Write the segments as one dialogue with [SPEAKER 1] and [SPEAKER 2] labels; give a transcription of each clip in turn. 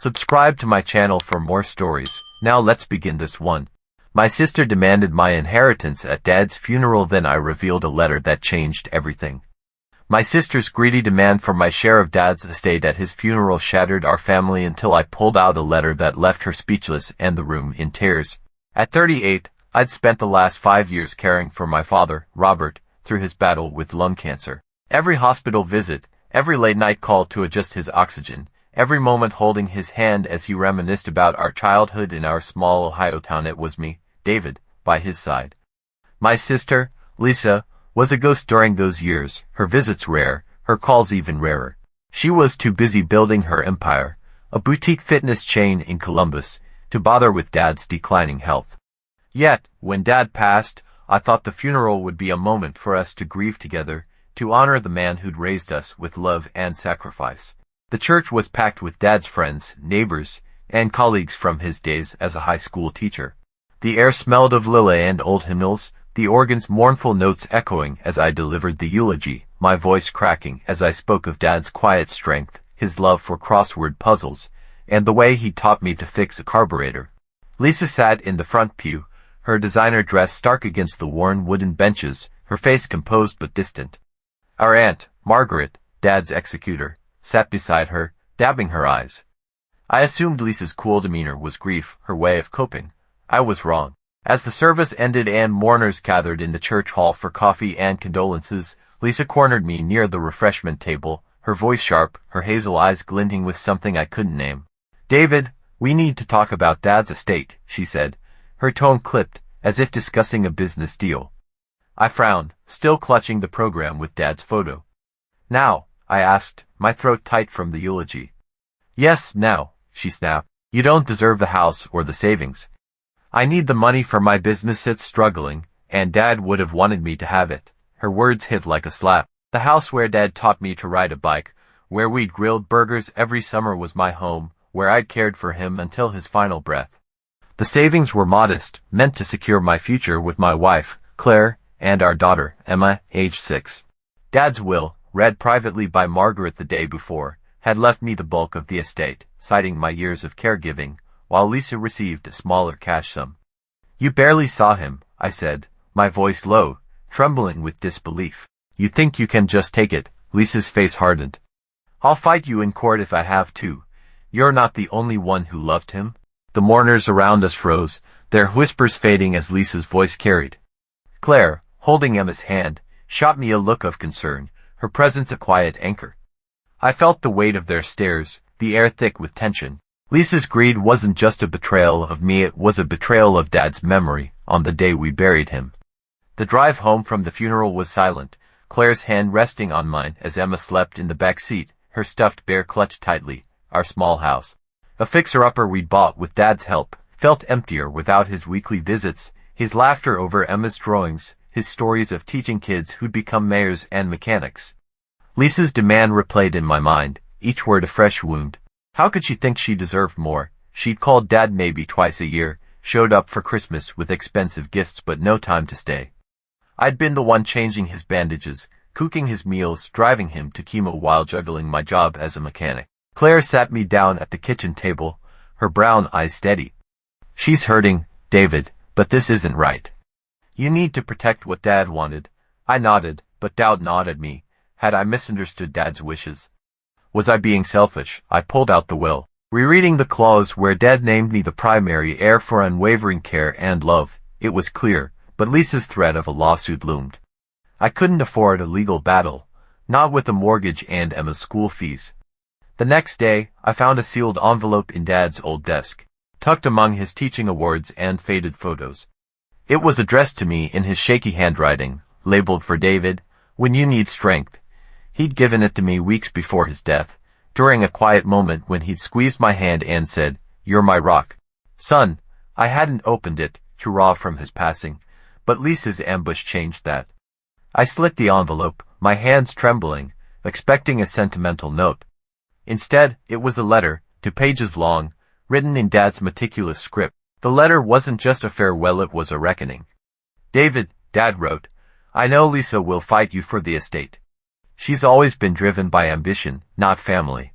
[SPEAKER 1] Subscribe to my channel for more stories. Now let's begin this one. My sister demanded my inheritance at Dad's funeral, then I revealed a letter that changed everything. My sister's greedy demand for my share of Dad's estate at his funeral shattered our family until I pulled out a letter that left her speechless and the room in tears. At 38, I'd spent the last 5 years caring for my father, Robert, through his battle with lung cancer. Every hospital visit, every late-night call to adjust his oxygen, every moment holding his hand as he reminisced about our childhood in our small Ohio town. It was me, David, by his side. My sister, Lisa, was a ghost during those years, her visits rare, her calls even rarer. She was too busy building her empire, a boutique fitness chain in Columbus, to bother with Dad's declining health. Yet, when Dad passed, I thought the funeral would be a moment for us to grieve together, to honor the man who'd raised us with love and sacrifice. The church was packed with Dad's friends, neighbors, and colleagues from his days as a high school teacher. The air smelled of lilac and old hymnals, the organ's mournful notes echoing as I delivered the eulogy, my voice cracking as I spoke of Dad's quiet strength, his love for crossword puzzles, and the way he taught me to fix a carburetor. Lisa sat in the front pew, her designer dress stark against the worn wooden benches, her face composed but distant. Our aunt, Margaret, Dad's executor, sat beside her, dabbing her eyes. I assumed Lisa's cool demeanor was grief, her way of coping. I was wrong. As the service ended and mourners gathered in the church hall for coffee and condolences, Lisa cornered me near the refreshment table, her voice sharp, her hazel eyes glinting with something I couldn't name. "David, we need to talk about Dad's estate," she said, her tone clipped, as if discussing a business deal. I frowned, still clutching the program with Dad's photo. "Now?" I asked, my throat tight from the eulogy. "Yes, now," she snapped. "You don't deserve the house or the savings. I need the money for my business. It's struggling, and Dad would have wanted me to have it." Her words hit like a slap. The house where Dad taught me to ride a bike, where we'd grilled burgers every summer, was my home, where I'd cared for him until his final breath. The savings were modest, meant to secure my future with my wife, Claire, and our daughter, Emma, age 6. Dad's will, read privately by Margaret the day before, had left me the bulk of the estate, citing my years of caregiving, while Lisa received a smaller cash sum. "You barely saw him," I said, my voice low, trembling with disbelief. "You think you can just take it?" Lisa's face hardened. "I'll fight you in court if I have to. You're not the only one who loved him." The mourners around us froze, their whispers fading as Lisa's voice carried. Claire, holding Emma's hand, shot me a look of concern, her presence a quiet anchor. I felt the weight of their stares, the air thick with tension. Lisa's greed wasn't just a betrayal of me, it was a betrayal of Dad's memory, on the day we buried him. The drive home from the funeral was silent, Claire's hand resting on mine as Emma slept in the back seat, her stuffed bear clutched tightly. Our small house, a fixer-upper we'd bought with Dad's help, felt emptier without his weekly visits, his laughter over Emma's drawings, his stories of teaching kids who'd become mayors and mechanics. Lisa's demand replayed in my mind, each word a fresh wound. How could she think she deserved more? She'd called Dad maybe twice a year, showed up for Christmas with expensive gifts but no time to stay. I'd been the one changing his bandages, cooking his meals, driving him to chemo while juggling my job as a mechanic. Claire sat me down at the kitchen table, her brown eyes steady. "She's hurting, David, but this isn't right. You need to protect what Dad wanted." I nodded, but doubt gnawed at me. Had I misunderstood Dad's wishes? Was I being selfish? I pulled out the will, rereading the clause where Dad named me the primary heir for unwavering care and love. It was clear, but Lisa's threat of a lawsuit loomed. I couldn't afford a legal battle, not with a mortgage and Emma's school fees. The next day, I found a sealed envelope in Dad's old desk, tucked among his teaching awards and faded photos. It was addressed to me in his shaky handwriting, labeled for David, "When you need strength." He'd given it to me weeks before his death, during a quiet moment when he'd squeezed my hand and said, "You're my rock." "Son." I hadn't opened it, too raw from his passing, but Lisa's ambush changed that. I slit the envelope, my hands trembling, expecting a sentimental note. Instead, it was a letter, 2 pages long, written in Dad's meticulous script. The letter wasn't just a farewell, it was a reckoning. "David," Dad wrote, "I know Lisa will fight you for the estate. She's always been driven by ambition, not family.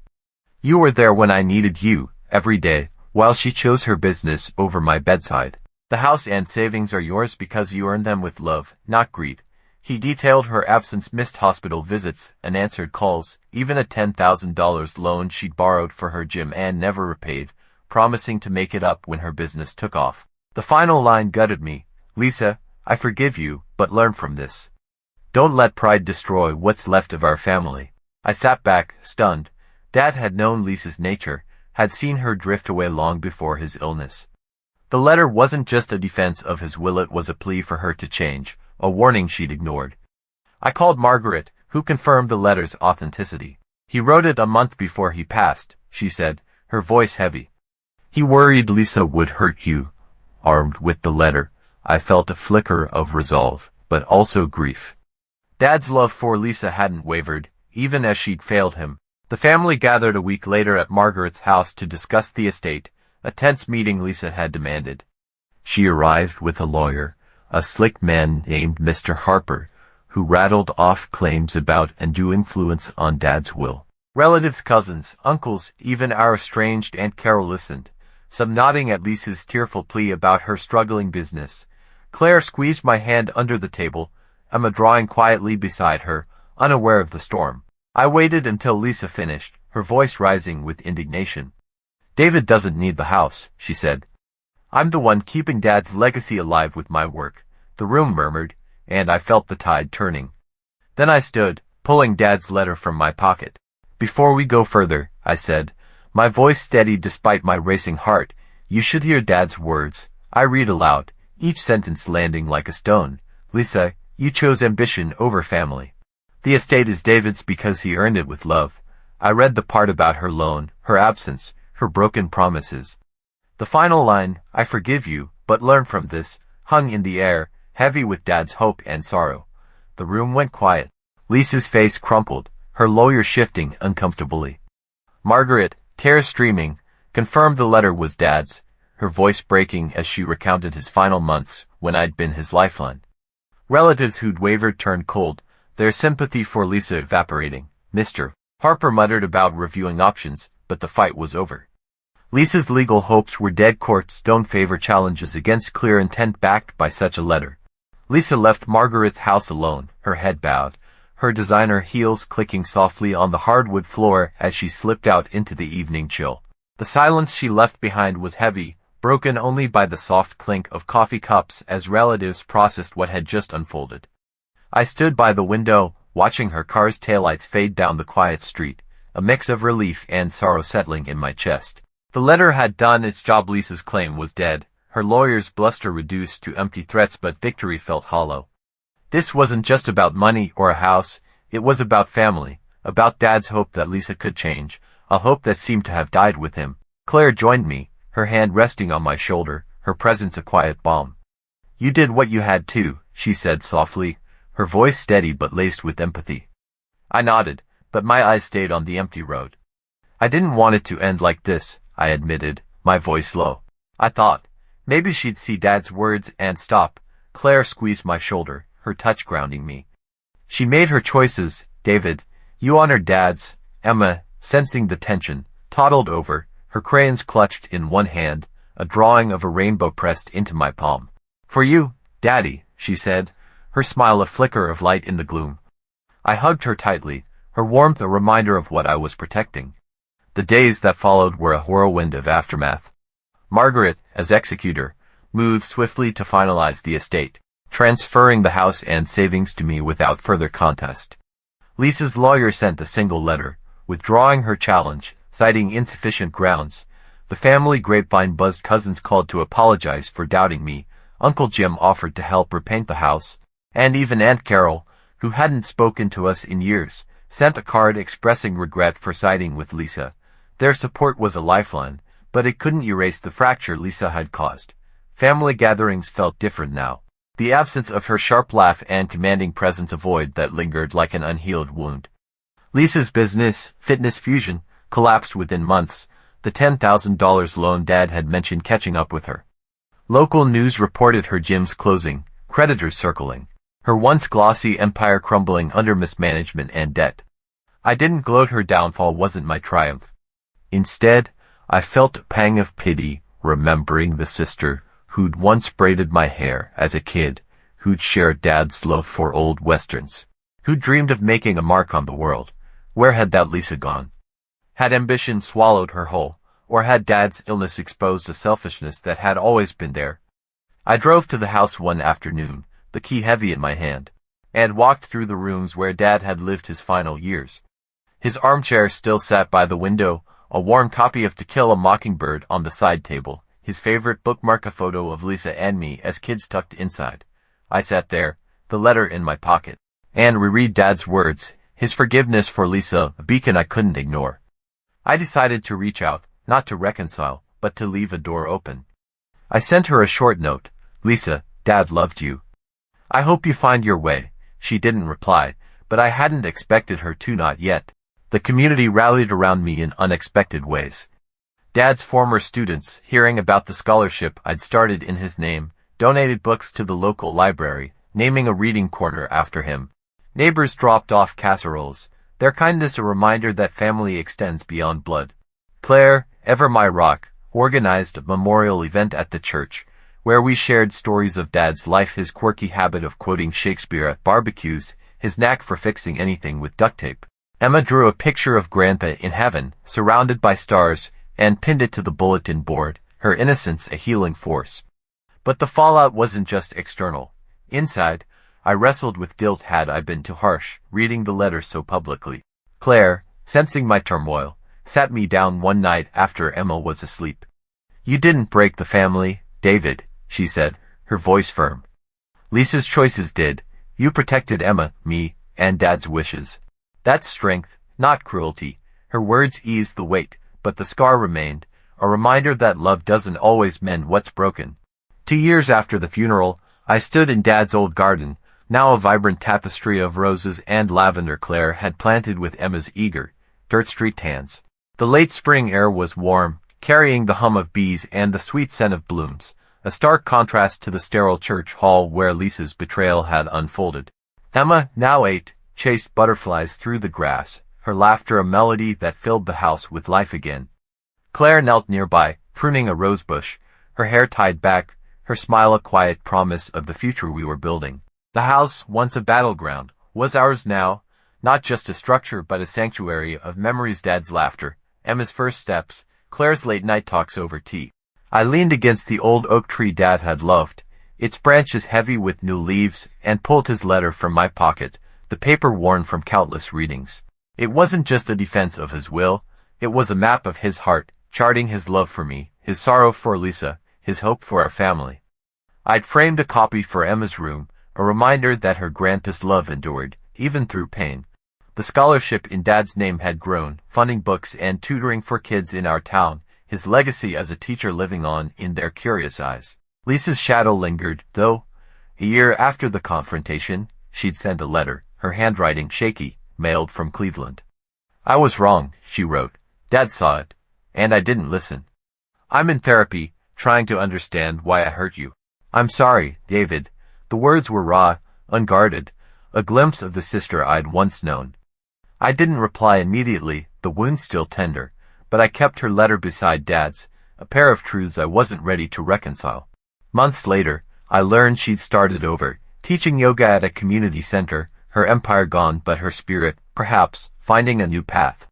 [SPEAKER 1] You were there when I needed you, every day, while she chose her business over my bedside. The house and savings are yours because you earned them with love, not greed. He detailed her absence, missed hospital visits, unanswered calls, even a $10,000 loan she'd borrowed for her gym and never repaid, promising to make it up when her business took off. The final line gutted me. Lisa, I forgive you, but learn from this. Don't let pride destroy what's left of our family. I sat back, stunned. Dad had known Lisa's nature, had seen her drift away long before his illness. The letter wasn't just a defense of his will, it was a plea for her to change, a warning she'd ignored. I called Margaret, who confirmed the letter's authenticity. He wrote it a month before he passed, she said, her voice heavy. He worried Lisa would hurt you. Armed with the letter, I felt a flicker of resolve, but also grief. Dad's love for Lisa hadn't wavered, even as she'd failed him. The family gathered a week later at Margaret's house to discuss the estate, a tense meeting Lisa had demanded. She arrived with a lawyer, a slick man named Mr. Harper, who rattled off claims about undue influence on Dad's will. Relatives, cousins, uncles, even our estranged Aunt Carol listened, some nodding at Lisa's tearful plea about her struggling business. Claire squeezed my hand under the table, Emma drawing quietly beside her, unaware of the storm. I waited until Lisa finished, her voice rising with indignation. David doesn't need the house, she said. I'm the one keeping Dad's legacy alive with my work, the room murmured, and I felt the tide turning. Then I stood, pulling Dad's letter from my pocket. Before we go further, I said, my voice steady despite my racing heart, you should hear Dad's words. I read aloud, each sentence landing like a stone. Lisa, you chose ambition over family. The estate is David's because he earned it with love. I read the part about her loan, her absence, her broken promises. The final line, I forgive you, but learn from this, hung in the air, heavy with Dad's hope and sorrow. The room went quiet. Lisa's face crumpled, her lawyer shifting uncomfortably. Margaret, tears streaming, confirmed the letter was Dad's, her voice breaking as she recounted his final months when I'd been his lifeline. Relatives who'd wavered turned cold, their sympathy for Lisa evaporating. Mr. Harper muttered about reviewing options, but the fight was over. Lisa's legal hopes were dead. Courts don't favor challenges against clear intent backed by such a letter. Lisa left Margaret's house alone, her head bowed, her designer heels clicking softly on the hardwood floor as she slipped out into the evening chill. The silence she left behind was heavy, broken only by the soft clink of coffee cups as relatives processed what had just unfolded. I stood by the window, watching her car's taillights fade down the quiet street, a mix of relief and sorrow settling in my chest. The letter had done its job. Lisa's claim was dead, her lawyer's bluster reduced to empty threats, but victory felt hollow. This wasn't just about money or a house, it was about family, about Dad's hope that Lisa could change, a hope that seemed to have died with him. Claire joined me, her hand resting on my shoulder, her presence a quiet balm. You did what you had to, she said softly, her voice steady but laced with empathy. I nodded, but my eyes stayed on the empty road. I didn't want it to end like this, I admitted, my voice low. I thought, maybe she'd see Dad's words and stop. Claire squeezed my shoulder, her touch grounding me. She made her choices, David. You honored Dad's. Emma, sensing the tension, toddled over, her crayons clutched in one hand, a drawing of a rainbow pressed into my palm. For you, Daddy, she said, her smile a flicker of light in the gloom. I hugged her tightly, her warmth a reminder of what I was protecting. The days that followed were a whirlwind of aftermath. Margaret, as executor, moved swiftly to finalize the estate, transferring the house and savings to me without further contest. Lisa's lawyer sent a single letter, withdrawing her challenge, citing insufficient grounds. The family grapevine buzzed. Cousins called to apologize for doubting me. Uncle Jim offered to help repaint the house, and even Aunt Carol, who hadn't spoken to us in years, sent a card expressing regret for siding with Lisa. Their support was a lifeline, but it couldn't erase the fracture Lisa had caused. Family gatherings felt different now. The absence of her sharp laugh and commanding presence a void that lingered like an unhealed wound. Lisa's business, Fitness Fusion, collapsed within months, the $10,000 loan Dad had mentioned catching up with her. Local news reported her gym's closing, creditors circling, her once glossy empire crumbling under mismanagement and debt. I didn't gloat. Her downfall wasn't my triumph. Instead, I felt a pang of pity, remembering the sister who'd once braided my hair as a kid, who'd shared Dad's love for old westerns, who dreamed of making a mark on the world. Where had that Lisa gone? Had ambition swallowed her whole, or had Dad's illness exposed a selfishness that had always been there? I drove to the house one afternoon, the key heavy in my hand, and walked through the rooms where Dad had lived his final years. His armchair still sat by the window, a worn copy of To Kill a Mockingbird on the side table, his favorite bookmark a photo of Lisa and me as kids tucked inside. I sat there, the letter in my pocket, and reread Dad's words, his forgiveness for Lisa, a beacon I couldn't ignore. I decided to reach out, not to reconcile, but to leave a door open. I sent her a short note. Lisa, Dad loved you. I hope you find your way. She didn't reply, but I hadn't expected her to, not yet. The community rallied around me in unexpected ways. Dad's former students, hearing about the scholarship I'd started in his name, donated books to the local library, naming a reading corner after him. Neighbors dropped off casseroles, their kindness a reminder that family extends beyond blood. Claire, ever my rock, organized a memorial event at the church, where we shared stories of Dad's life, his quirky habit of quoting Shakespeare at barbecues, his knack for fixing anything with duct tape. Emma drew a picture of Grandpa in heaven, surrounded by stars, and pinned it to the bulletin board, her innocence a healing force. But the fallout wasn't just external. Inside, I wrestled with guilt. Had I been too harsh, reading the letter so publicly? Claire, sensing my turmoil, sat me down one night after Emma was asleep. You didn't break the family, David, she said, her voice firm. Lisa's choices did. You protected Emma, me, and Dad's wishes. That's strength, not cruelty. Her words eased the weight, but the scar remained, a reminder that love doesn't always mend what's broken. 2 years after the funeral, I stood in Dad's old garden, now a vibrant tapestry of roses and lavender Claire had planted with Emma's eager, dirt-streaked hands. The late spring air was warm, carrying the hum of bees and the sweet scent of blooms, a stark contrast to the sterile church hall where Lisa's betrayal had unfolded. Emma, now 8, chased butterflies through the grass, her laughter a melody that filled the house with life again. Claire knelt nearby, pruning a rosebush, her hair tied back, her smile a quiet promise of the future we were building. The house, once a battleground, was ours now, not just a structure but a sanctuary of memories. Dad's laughter, Emma's first steps, Claire's late-night talks over tea. I leaned against the old oak tree Dad had loved, its branches heavy with new leaves, and pulled his letter from my pocket, the paper worn from countless readings. It wasn't just a defense of his will, it was a map of his heart, charting his love for me, his sorrow for Lisa, his hope for our family. I'd framed a copy for Emma's room, a reminder that her grandpa's love endured, even through pain. The scholarship in Dad's name had grown, funding books and tutoring for kids in our town, his legacy as a teacher living on in their curious eyes. Lisa's shadow lingered, though. A year after the confrontation, she'd sent a letter, her handwriting shaky, mailed from Cleveland. I was wrong, she wrote. Dad saw it, and I didn't listen. I'm in therapy, trying to understand why I hurt you. I'm sorry, David. The words were raw, unguarded, a glimpse of the sister I'd once known. I didn't reply immediately, the wound still tender, but I kept her letter beside Dad's, a pair of truths I wasn't ready to reconcile. Months later, I learned she'd started over, teaching yoga at a community center, her empire gone but her spirit, perhaps, finding a new path.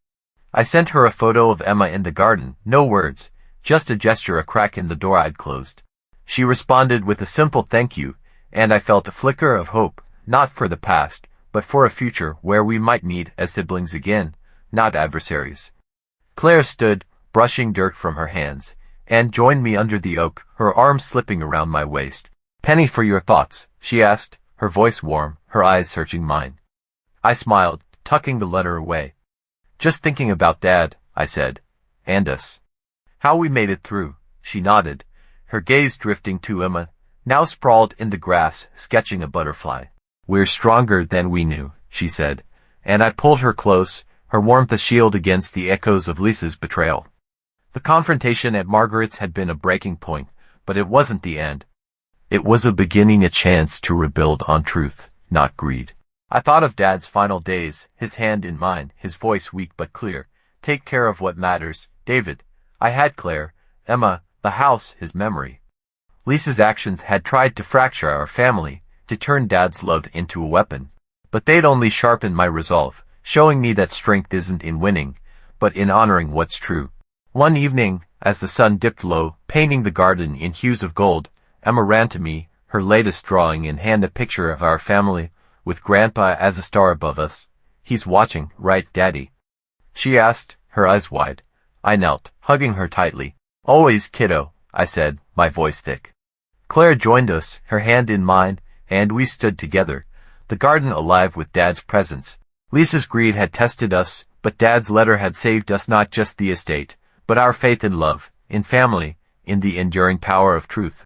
[SPEAKER 1] I sent her a photo of Emma in the garden, no words, just a gesture, a crack in the door I'd closed. She responded with a simple thank you, and I felt a flicker of hope, not for the past, but for a future where we might meet as siblings again, not adversaries. Claire stood, brushing dirt from her hands, and joined me under the oak, her arms slipping around my waist. Penny, for your thoughts, she asked, her voice warm, her eyes searching mine. I smiled, tucking the letter away. Just thinking about Dad, I said. And us. How we made it through, she nodded, her gaze drifting to Emma, now sprawled in the grass, sketching a butterfly. We're stronger than we knew, she said, and I pulled her close, her warmth a shield against the echoes of Lisa's betrayal. The confrontation at Margaret's had been a breaking point, but it wasn't the end. It was a beginning, a chance to rebuild on truth, not greed. I thought of Dad's final days, his hand in mine, his voice weak but clear. Take care of what matters, David. I had Claire, Emma, the house, his memory. Lisa's actions had tried to fracture our family, to turn Dad's love into a weapon. But they'd only sharpened my resolve, showing me that strength isn't in winning, but in honoring what's true. One evening, as the sun dipped low, painting the garden in hues of gold, Emma ran to me, her latest drawing in hand, a picture of our family, with Grandpa as a star above us. "He's watching, right, Daddy?" she asked, her eyes wide. I knelt, hugging her tightly. "Always, kiddo," I said, my voice thick. Claire joined us, her hand in mine, and we stood together, the garden alive with Dad's presence. Lisa's greed had tested us, but Dad's letter had saved us, not just the estate, but our faith in love, in family, in the enduring power of truth.